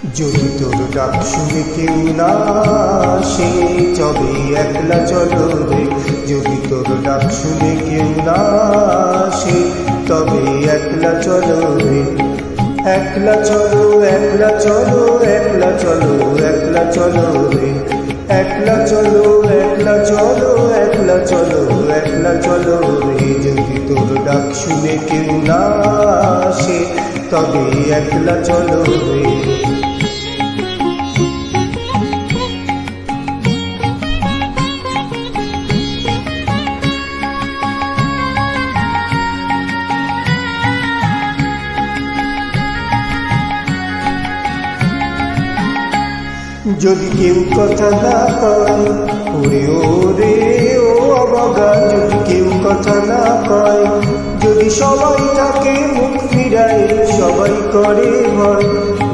যদি তোর ডাক শুনে কেউ না আসে তবে একলা চলো রে। যদি তোর ডাক শুনে কেউ না আসে তবে একলা চলো রে। একলা চলো, একলা চলো, একলা চলো, একলা চলো রে। একলা চলো, একলা চলো, একলা চলো, একলা চলো রে। যদি তোর ডাক শুনে কেউ না আসে তবে একলা চলো রে। যদি কেউ কথা না কয় ওরে ওরে ও অবগা, যদি কেউ কথা না কয়, যদি সবাই তাকে মুখ ফিরায়, সবাই করে ভয়।